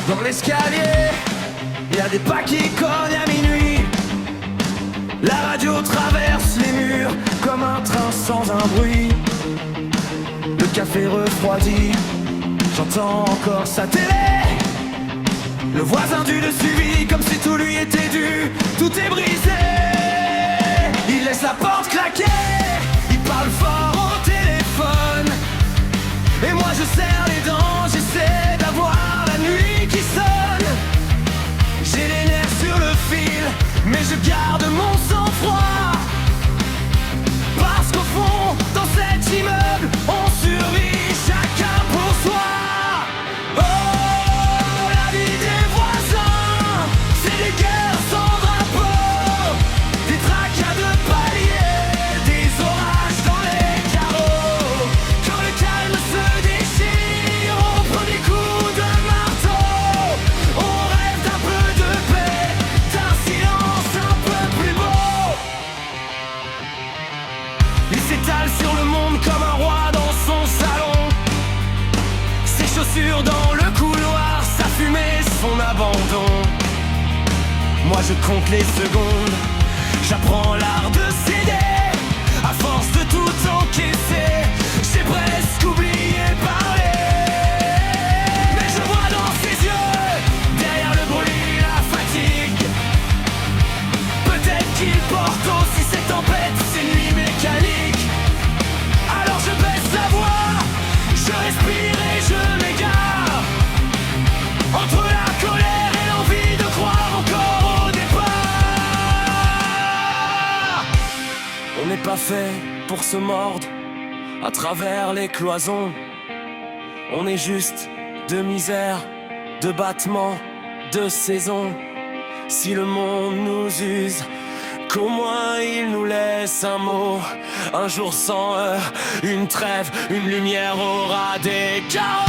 Dans l'escalier, y a des pas qui cognent à minuit. La radio traverse les murs comme un train sans un bruit. Le café refroidi, j'entends encore sa télé. Le voisin du dessus vit comme si tout lui était dû. Tout est brisé. Il laisse la porte claquer. Il parle fort au téléphone. Et moi je serre les dents, j'essaie d'avoir la nuit qui sonne. J'ai les nerfs sur le fil, mais je garde mon sang-froid. Parce qu'au fond, dans cet immeuble, on survit chacun pour soi. Oh, la vie des voisins, c'est des guerres sans drapeau, des tracas de paliers, des orages dans les carreaux. Quand le calme se déchire, on prend des coups de marteau. On rêve d'un peu de paix, d'un silence un peu plus beau. Il s'étale sur le monde comme un roi dans son salon. Ses chaussures dans le couloir, sa fumée, son abandon. Moi je compte les secondes, j'apprends l'art de céder. À force de tout encaisser, j'ai presque oublié parler. Mais je vois dans ses yeux, derrière le bruit, la fatigue. Peut-être qu'il porte aussi cette tempête, ces nuits mécaniques. Alors je baisse la voix, je respire et je m'égare. Entre la colère et l'envie de croire encore au départ. On n'est pas fait pour se mordre à travers les cloisons. On est juste de misère, de battements, de saisons. Si le monde nous use, qu'au moins il nous laisse un mot. Un jour sans heure, une trêve, une lumière aura des carreaux.